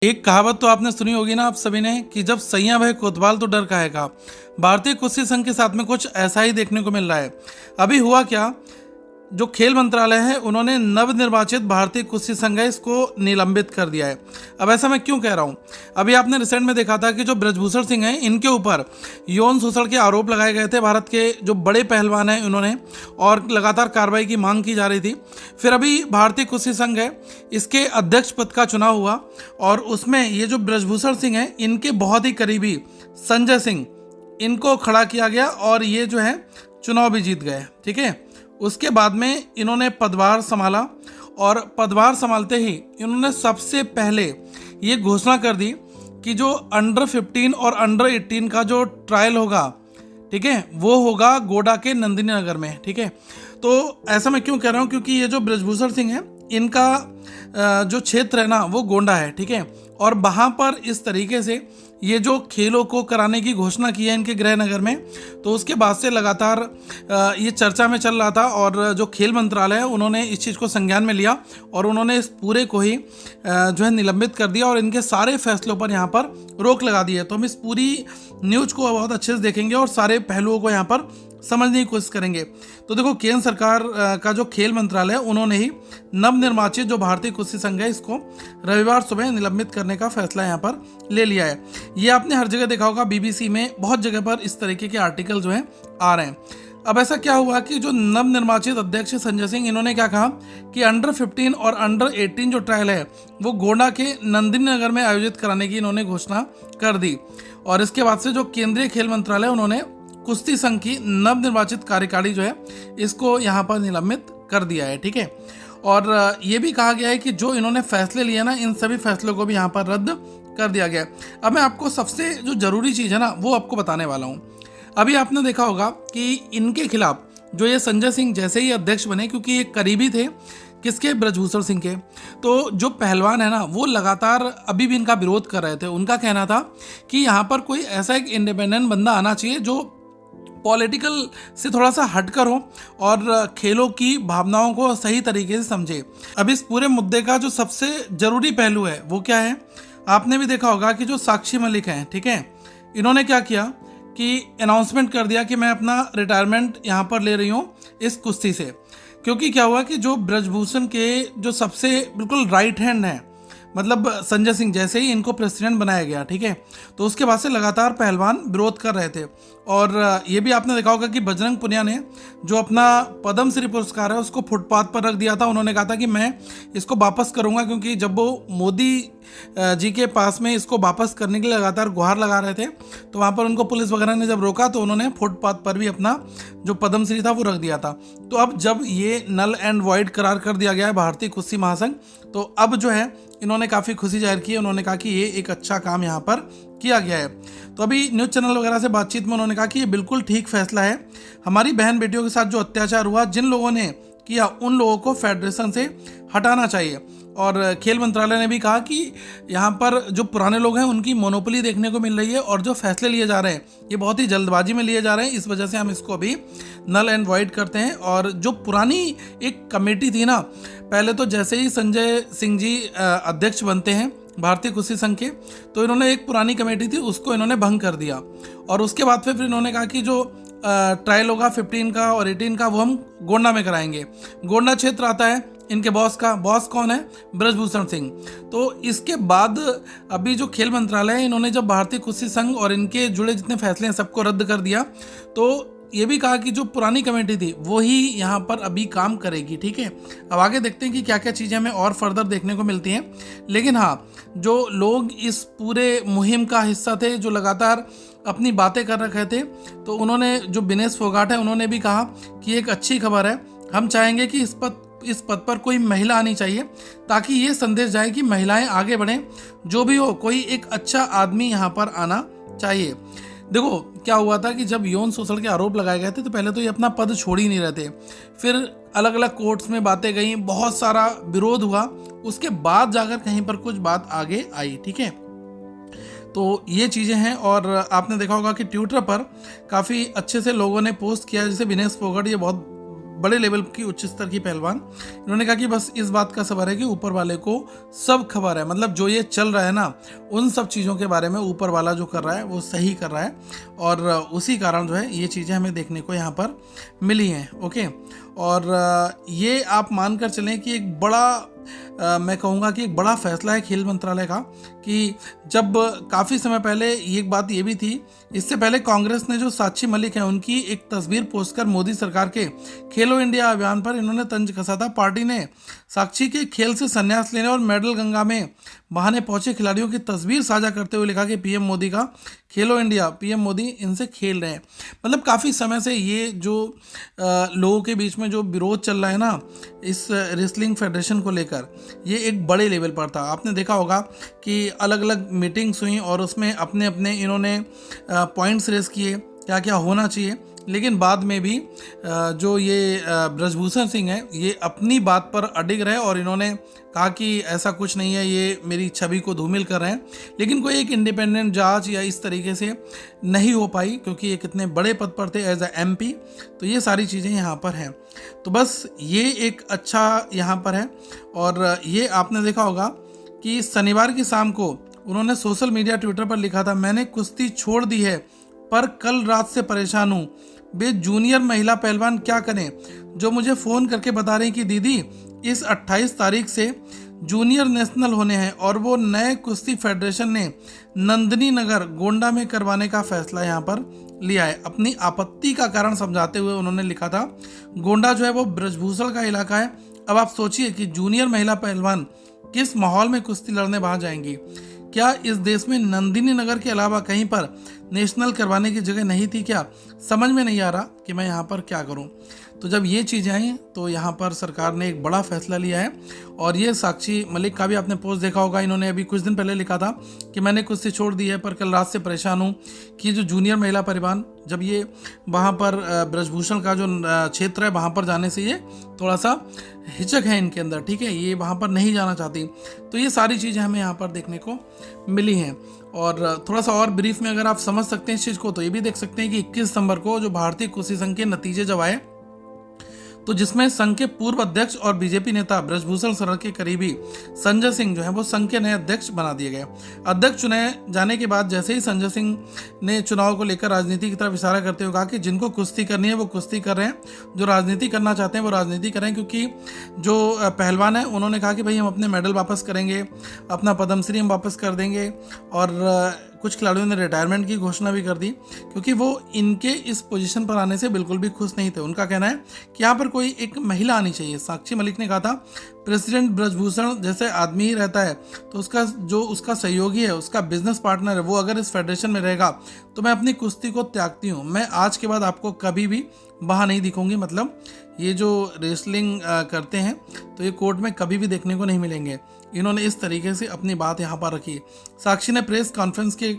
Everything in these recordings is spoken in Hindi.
एक कहावत तो आपने सुनी होगी ना आप सभी ने कि जब सैयां भय कोतवाल तो डर काहे का। भारतीय कुश्ती संघ के साथ में कुछ ऐसा ही देखने को मिल रहा है। अभी हुआ क्या, जो खेल मंत्रालय है उन्होंने नवनिर्वाचित भारतीय कुश्ती संघ है इसको निलंबित कर दिया है। अब ऐसा मैं क्यों कह रहा हूं, अभी आपने रिसेंट में देखा था कि जो ब्रजभूषण सिंह हैं इनके ऊपर यौन शोषण के आरोप लगाए गए थे। भारत के जो बड़े पहलवान हैं उन्होंने, और लगातार कार्रवाई की मांग की जा रही थी। फिर अभी भारतीय कुश्ती संघ है इसके अध्यक्ष पद का चुनाव हुआ और उसमें ये जो ब्रजभूषण सिंह हैं इनके बहुत ही करीबी संजय सिंह, इनको खड़ा किया गया और ये जो है चुनाव भी जीत गए। ठीक है, उसके बाद में इन्होंने पदभार संभाला और पदभार संभालते ही इन्होंने सबसे पहले ये घोषणा कर दी कि जो अंडर 15 और अंडर 18 का जो ट्रायल होगा, ठीक है, वो होगा गोडा के नंदिनी नगर में। ठीक है, तो ऐसा मैं क्यों कह रहा हूँ, क्योंकि ये जो ब्रजभूषण सिंह है इनका जो क्षेत्र है ना वो गोंडा है। ठीक है, और वहाँ पर इस तरीके से ये जो खेलों को कराने की घोषणा की है इनके गृह नगर में, तो उसके बाद से लगातार ये चर्चा में चल रहा था और जो खेल मंत्रालय है उन्होंने इस चीज़ को संज्ञान में लिया और उन्होंने इस पूरे को ही जो है निलंबित कर दिया और इनके सारे फैसलों पर यहाँ पर रोक लगा दी है। तो हम इस पूरी न्यूज़ को बहुत अच्छे से देखेंगे और सारे पहलुओं को यहाँ पर समझने की कोशिश करेंगे। तो देखो, केंद्र सरकार का जो खेल मंत्रालय है उन्होंने ही नवनिर्वाचित जो भारतीय कुश्ती संघ है इसको रविवार सुबह निलंबित करने का फैसला यहाँ पर ले लिया है। ये आपने हर जगह देखा होगा, बीबीसी में बहुत जगह पर इस तरीके के आर्टिकल जो हैं आ रहे हैं। अब ऐसा क्या हुआ कि जो नवनिर्वाचित अध्यक्ष संजय सिंह, इन्होंने क्या कहा कि अंडर 15 और अंडर 18 जो ट्रायल है वो गोंडा के नंदिनी नगर में आयोजित कराने की इन्होंने घोषणा कर दी। और इसके बाद से जो केंद्रीय खेल मंत्रालय उन्होंने कुश्ती संघ की नवनिर्वाचित कार्यकारिणी जो है इसको यहाँ पर निलंबित कर दिया है। ठीक है, और ये भी कहा गया है कि जो इन्होंने फैसले लिए ना इन सभी फैसलों को भी यहाँ पर रद्द कर दिया गया है। अब मैं आपको सबसे जो जरूरी चीज़ है ना वो आपको बताने वाला हूँ। अभी आपने देखा होगा कि इनके खिलाफ जो ये संजय सिंह जैसे ही अध्यक्ष बने, क्योंकि ये करीबी थे किसके, ब्रजभूषण सिंह के, तो जो पहलवान है ना वो लगातार अभी भी इनका विरोध कर रहे थे। उनका कहना था कि यहाँ पर कोई ऐसा एक इंडिपेंडेंट बंदा आना चाहिए जो पॉलिटिकल से थोड़ा सा हटकर हो और खेलों की भावनाओं को सही तरीके से समझे। अब इस पूरे मुद्दे का जो सबसे जरूरी पहलू है वो क्या है, आपने भी देखा होगा कि जो साक्षी मलिक हैं, ठीक है, इन्होंने क्या किया कि अनाउंसमेंट कर दिया कि मैं अपना रिटायरमेंट यहाँ पर ले रही हूँ इस कुश्ती से। क्योंकि क्या हुआ कि जो ब्रजभूषण के जो सबसे बिल्कुल राइट हैंड है, मतलब संजय सिंह, जैसे ही इनको प्रेसिडेंट बनाया गया, ठीक है, तो उसके बाद से लगातार पहलवान विरोध कर रहे थे। और ये भी आपने देखा होगा कि बजरंग पुनिया ने जो अपना पद्म श्री पुरस्कार है उसको फुटपाथ पर रख दिया था। उन्होंने कहा था कि मैं इसको वापस करूंगा, क्योंकि जब वो मोदी जी के पास में इसको वापस करने के लिए लगातार गुहार लगा रहे थे तो वहाँ पर उनको पुलिस वगैरह ने जब रोका तो उन्होंने फुटपाथ पर भी अपना जो पद्म श्री था वो रख दिया था। तो अब जब ये नल एंड वॉइड करार कर दिया गया है भारतीय कुश्ती महासंघ, तो अब जो है इन्होंने काफ़ी खुशी जाहिर की है। उन्होंने कहा कि ये एक अच्छा काम यहाँ पर किया गया है। तो अभी न्यूज़ चैनल वगैरह से बातचीत में उन्होंने कहा कि ये बिल्कुल ठीक फैसला है। हमारी बहन बेटियों के साथ जो अत्याचार हुआ, जिन लोगों ने किया उन लोगों को फेडरेशन से हटाना चाहिए। और खेल मंत्रालय ने भी कहा कि यहाँ पर जो पुराने लोग हैं उनकी मोनोपोली देखने को मिल रही है और जो फैसले लिए जा रहे हैं ये बहुत ही जल्दबाजी में लिए जा रहे हैं, इस वजह से हम इसको अभी नल एंड वॉइड करते हैं। और जो पुरानी एक कमेटी थी ना, पहले तो जैसे ही संजय सिंह जी अध्यक्ष बनते हैं भारतीय कुश्ती संघ के, तो इन्होंने एक पुरानी कमेटी थी उसको इन्होंने भंग कर दिया। और उसके बाद फिर इन्होंने कहा कि जो ट्रायल होगा 15 का और 18 का वो हम गोंडा में कराएंगे। गोंडा क्षेत्र आता है इनके बॉस का, बॉस कौन है, ब्रजभूषण सिंह। तो इसके बाद अभी जो खेल मंत्रालय है इन्होंने जब भारतीय कुश्ती संघ और इनके जुड़े जितने फैसले हैं सबको रद्द कर दिया, तो ये भी कहा कि जो पुरानी कमेटी थी वो ही यहाँ पर अभी काम करेगी। ठीक है, अब आगे देखते हैं कि क्या क्या चीज़ें हमें और फर्दर देखने को मिलती हैं। लेकिन हाँ, जो लोग इस पूरे मुहिम का हिस्सा थे, जो लगातार अपनी बातें कर रखे थे, तो उन्होंने, जो विनेश फोगाट है, उन्होंने भी कहा कि एक अच्छी खबर है, हम चाहेंगे कि इस पद पर कोई महिला आनी चाहिए ताकि ये संदेश जाए कि महिलाएं आगे बढ़ें, जो भी हो कोई एक अच्छा आदमी यहाँ पर आना चाहिए। देखो क्या हुआ था कि जब यौन शोषण के आरोप लगाए गए थे तो पहले तो ये अपना पद छोड़ ही नहीं रहे थे, फिर अलग अलग कोर्ट्स में बातें गई, बहुत सारा विरोध हुआ, उसके बाद जाकर कहीं पर कुछ बात आगे आई। ठीक है, तो ये चीज़ें हैं। और आपने देखा होगा कि ट्विटर पर काफ़ी अच्छे से लोगों ने पोस्ट किया, जैसे विनेश फोगाट ये बहुत बड़े लेवल की उच्च स्तर की पहलवान। इन्होंने कहा कि बस इस बात का सबर है कि ऊपर वाले को सब खबर है, मतलब जो ये चल रहा है ना उन सब चीज़ों के बारे में ऊपर वाला जो कर रहा है वो सही कर रहा है, और उसी कारण जो है ये चीज़ें हमें देखने को यहाँ पर मिली हैं। ओके, और ये आप मानकर चलें कि एक बड़ा मैं कहूँगा कि एक बड़ा फैसला है खेल मंत्रालय का, कि जब काफ़ी समय पहले एक बात ये भी थी, इससे पहले कांग्रेस ने जो साक्षी मलिक है उनकी एक तस्वीर पोस्ट कर मोदी सरकार के खेलो इंडिया अभियान पर इन्होंने तंज कसा था। पार्टी ने साक्षी के खेल से संन्यास लेने और मेडल गंगा में बहाने पहुंचे खिलाड़ियों की तस्वीर साझा करते हुए लिखा कि पीएम मोदी का खेलो इंडिया, पीएम मोदी इनसे खेल रहे हैं। मतलब काफ़ी समय से ये जो लोगों के बीच में जो विरोध चल रहा है ना इस रेसलिंग फेडरेशन को लेकर, ये एक बड़े लेवल पर था। आपने देखा होगा कि अलग अलग मीटिंग्स हुई और उसमें अपने अपने इन्होंने पॉइंट्स रेस किए क्या क्या होना चाहिए, लेकिन बाद में भी जो ये ब्रजभूषण सिंह है ये अपनी बात पर अडिग रहे और इन्होंने कहा कि ऐसा कुछ नहीं है, ये मेरी छवि को धूमिल कर रहे हैं। लेकिन कोई एक इंडिपेंडेंट जांच या इस तरीके से नहीं हो पाई, क्योंकि ये कितने बड़े पद पर थे एज ए MP। तो ये सारी चीज़ें यहाँ पर हैं। तो बस ये एक अच्छा यहाँ पर है। और ये आपने देखा होगा कि शनिवार की शाम को उन्होंने सोशल मीडिया ट्विटर पर लिखा था, मैंने कुश्ती छोड़ दी है पर कल रात से परेशान हूँ। वे जूनियर महिला पहलवान क्या करें जो मुझे फ़ोन करके बता रहे हैं कि दीदी इस 28 तारीख से जूनियर नेशनल होने हैं और वो नए कुश्ती फेडरेशन ने नंदिनी नगर गोंडा में करवाने का फैसला यहाँ पर लिया है। अपनी आपत्ति का कारण समझाते हुए उन्होंने लिखा था, गोंडा जो है वो ब्रजभूषण का इलाका है। अब आप सोचिए कि जूनियर महिला पहलवान किस माहौल में कुश्ती लड़ने वहाँ जाएंगी। क्या इस देश में नंदिनी नगर के अलावा कहीं पर नेशनल करवाने की जगह नहीं थी क्या? समझ में नहीं आ रहा कि मैं यहाँ पर क्या करूँ। तो जब ये चीज़ें आई तो यहाँ पर सरकार ने एक बड़ा फैसला लिया है। और ये साक्षी मलिक का भी आपने पोस्ट देखा होगा, इन्होंने अभी कुछ दिन पहले लिखा था कि मैंने कुश्ती छोड़ दी है पर कल रात से परेशान हूँ कि जो जूनियर महिला परिवहन, जब ये वहाँ पर ब्रजभूषण का जो क्षेत्र है वहाँ पर जाने से ये थोड़ा सा हिचक है इनके अंदर, ठीक है, ये वहाँ पर नहीं जाना चाहती। तो ये सारी चीज़ें हमें यहाँ पर देखने को मिली हैं। और थोड़ा सा और ब्रीफ में अगर आप समझ सकते हैं इस चीज़ को तो ये भी देख सकते हैं कि 21 सितंबर को जो भारतीय कुश्ती संघ के नतीजे जब आए तो जिसमें संघ के पूर्व अध्यक्ष और बीजेपी नेता ब्रजभूषण शरण के करीबी संजय सिंह जो है वो संघ के नए अध्यक्ष बना दिए गए। अध्यक्ष चुने जाने के बाद जैसे ही संजय सिंह ने चुनाव को लेकर राजनीति की तरफ इशारा करते हुए कहा कि जिनको कुश्ती करनी है वो कुश्ती कर रहे हैं, जो राजनीति करना चाहते हैं वो राजनीति करें, क्योंकि जो पहलवान है उन्होंने कहा कि भाई हम अपने मेडल वापस करेंगे, अपना पद्मश्री हम वापस कर देंगे। और कुछ खिलाड़ियों ने रिटायरमेंट की घोषणा भी कर दी, क्योंकि वो इनके इस पोजीशन पर आने से बिल्कुल भी खुश नहीं थे। उनका कहना है कि यहाँ पर कोई एक महिला आनी चाहिए। साक्षी मलिक ने कहा था, प्रेसिडेंट ब्रजभूषण जैसे आदमी ही रहता है तो उसका जो उसका सहयोगी है, उसका बिजनेस पार्टनर है, वो अगर इस फेडरेशन में रहेगा तो मैं अपनी कुश्ती को त्यागती हूँ। मैं आज के बाद आपको कभी भी वहाँ नहीं दिखूंगी। मतलब ये जो रेसलिंग करते हैं तो ये कोर्ट में कभी भी देखने को नहीं मिलेंगे। इन्होंने इस तरीके से अपनी बात यहाँ पर रखी। साक्षी ने प्रेस कॉन्फ्रेंस के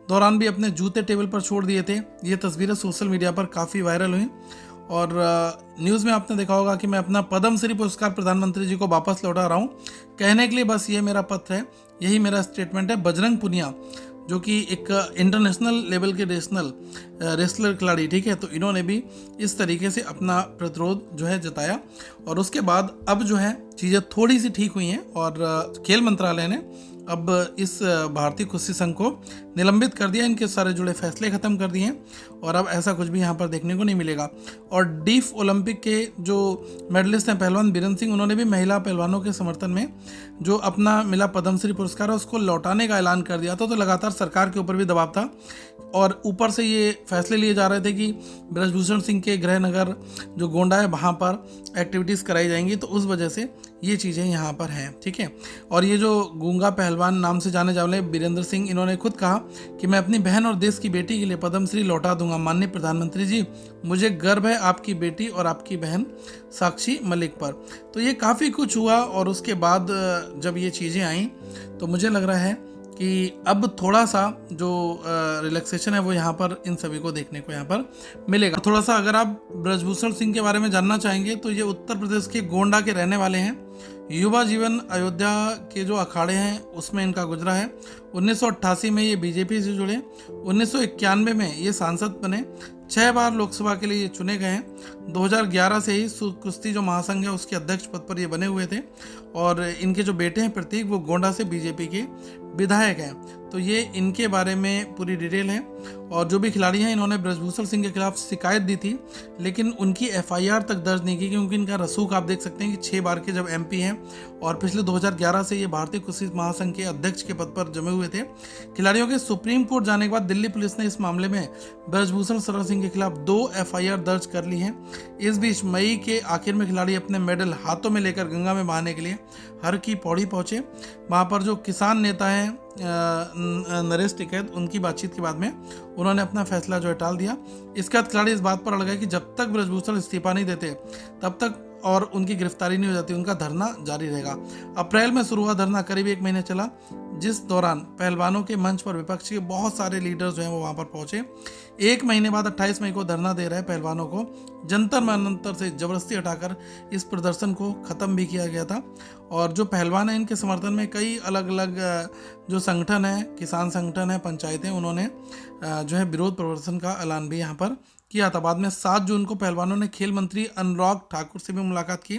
दौरान भी अपने जूते टेबल पर छोड़ दिए थे। ये तस्वीरें सोशल मीडिया पर काफ़ी वायरल हुई और न्यूज़ में आपने देखा होगा कि मैं अपना पद्मश्री पुरस्कार प्रधानमंत्री जी को वापस लौटा रहा हूँ। कहने के लिए बस ये मेरा पत्र है, यही मेरा स्टेटमेंट है। बजरंग पुनिया जो कि एक इंटरनेशनल लेवल के रेसलर खिलाड़ी, ठीक है, तो इन्होंने भी इस तरीके से अपना प्रतिरोध जो है जताया। और उसके बाद अब जो है चीज़ें थोड़ी सी ठीक हुई हैं और खेल मंत्रालय ने अब इस भारतीय कुश्ती संघ को निलंबित कर दिया, इनके सारे जुड़े फैसले खत्म कर दिए हैं और अब ऐसा कुछ भी यहाँ पर देखने को नहीं मिलेगा। और डीफ ओलंपिक के जो मेडलिस्ट हैं पहलवान बीरेंद्र सिंह, उन्होंने भी महिला पहलवानों के समर्थन में जो अपना मिला पद्मश्री पुरस्कार है उसको लौटाने का ऐलान कर दिया था। तो लगातार सरकार के ऊपर भी दबाव था और ऊपर से ये फैसले लिए जा रहे थे कि ब्रजभूषण सिंह के गृह नगर जो गोंडा है वहाँ पर एक्टिविटीज़ कराई जाएंगी, तो उस वजह से ये चीज़ें यहाँ पर हैं, ठीक है। और ये जो गूंगा पहलवान नाम से जाने जाने बीरेंद्र सिंह, इन्होंने खुद कहा कि मैं अपनी बहन और देश की बेटी के लिए पद्मश्री लौटा दूंगा। माननीय प्रधानमंत्री जी, मुझे गर्व है आपकी बेटी और आपकी बहन साक्षी मलिक पर। तो ये काफ़ी कुछ हुआ और उसके बाद जब ये चीज़ें आई तो मुझे लग रहा है कि अब थोड़ा सा जो रिलैक्सेशन है वो यहाँ पर इन सभी को देखने को यहाँ पर मिलेगा। थोड़ा सा अगर आप ब्रजभूषण सिंह के बारे में जानना चाहेंगे तो ये उत्तर प्रदेश के गोंडा के रहने वाले हैं। युवा जीवन अयोध्या के जो अखाड़े हैं उसमें इनका गुजरा है। 1988 में ये बीजेपी से जुड़े, 1991 में ये सांसद बने, 6 बार लोकसभा के लिए ये चुने गए हैं। 2011 से ही कुश्ती जो महासंघ है उसके अध्यक्ष पद पर ये बने हुए थे और इनके जो बेटे हैं प्रतीक वो गोंडा से बीजेपी के विधायक हैं। तो ये इनके बारे में पूरी डिटेल है। और जो भी खिलाड़ी हैं इन्होंने ब्रजभूषण सिंह के खिलाफ शिकायत दी थी, लेकिन उनकी एफआईआर तक दर्ज नहीं की, क्योंकि इनका रसूख आप देख सकते हैं कि 6 बार के जब एमपी हैं और पिछले 2011 से ये भारतीय कुश्ती महासंघ के अध्यक्ष के पद पर जमे हुए थे। खिलाड़ियों के सुप्रीम कोर्ट जाने के बाद दिल्ली पुलिस ने इस मामले में ब्रजभूषण शरण सिंह के खिलाफ 2 एफआईआर दर्ज कर ली हैं। इस बीच मई के आखिर में खिलाड़ी अपने मेडल हाथों में लेकर गंगा में बहाने के लिए हर की पौड़ी पहुंचे। वहां पर जो किसान नेता हैं नरेश टिकैत, उनकी बातचीत के बाद में उन्होंने अपना फैसला जो है टाल दिया। इसके बाद खिलाड़ी इस बात पर अड़ गए कि जब तक ब्रजभूषण इस्तीफा नहीं देते तब तक और उनकी गिरफ्तारी नहीं हो जाती उनका धरना जारी रहेगा। अप्रैल में शुरू हुआ धरना करीब 1 महीने चला, जिस दौरान पहलवानों के मंच पर विपक्ष के बहुत सारे लीडर्स जो हैं वो वहाँ पर पहुंचे। 1 महीने बाद 28 मई को धरना दे रहे पहलवानों को जंतर मनंतर से जबरदस्ती हटाकर इस प्रदर्शन को ख़त्म भी किया गया था। और जो पहलवान हैं इनके समर्थन में कई अलग अलग जो संगठन है, किसान संगठन है, पंचायतें, उन्होंने जो है विरोध प्रदर्शन का ऐलान भी यहाँ पर किया था। बाद में 7 जून को पहलवानों ने खेल मंत्री अनुराग ठाकुर से भी मुलाकात की।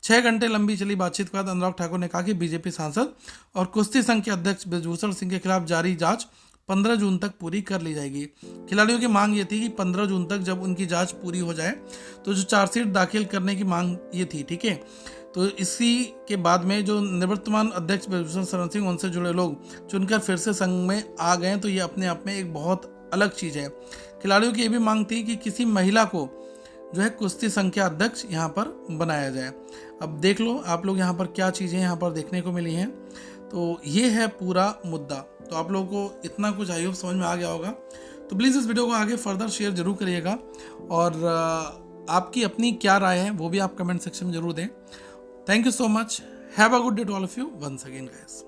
6 घंटे लंबी चली बातचीत के बाद अनुराग ठाकुर ने कहा कि बीजेपी सांसद और कुश्ती संघ के अध्यक्ष ब्रजभूषण सिंह के खिलाफ जारी जांच 15 जून तक पूरी कर ली जाएगी। खिलाड़ियों की मांग ये थी कि 15 जून तक जब उनकी जांच पूरी हो जाए तो जो चार्जशीट दाखिल करने की मांग ये थी, ठीक है। तो इसी के बाद में जो निवर्तमान अध्यक्ष ब्रजभूषण शरण सिंह, उनसे जुड़े लोग चुनकर फिर से संघ में आ गए, तो ये अपने आप में एक बहुत अलग चीज़ है। खिलाड़ियों की ये भी मांग थी कि किसी महिला को जो है कुश्ती संघ के अध्यक्ष यहाँ पर बनाया जाए। अब देख लो आप लोग यहाँ पर क्या चीज़ें यहाँ पर देखने को मिली हैं। तो ये है पूरा मुद्दा। तो आप लोगों को इतना कुछ आई होप समझ में आ गया होगा। तो प्लीज़ इस वीडियो को आगे फर्दर शेयर जरूर करिएगा और आपकी अपनी क्या राय है वो भी आप कमेंट सेक्शन में जरूर दें। Thank you so much. Have a good day to all of you once again guys.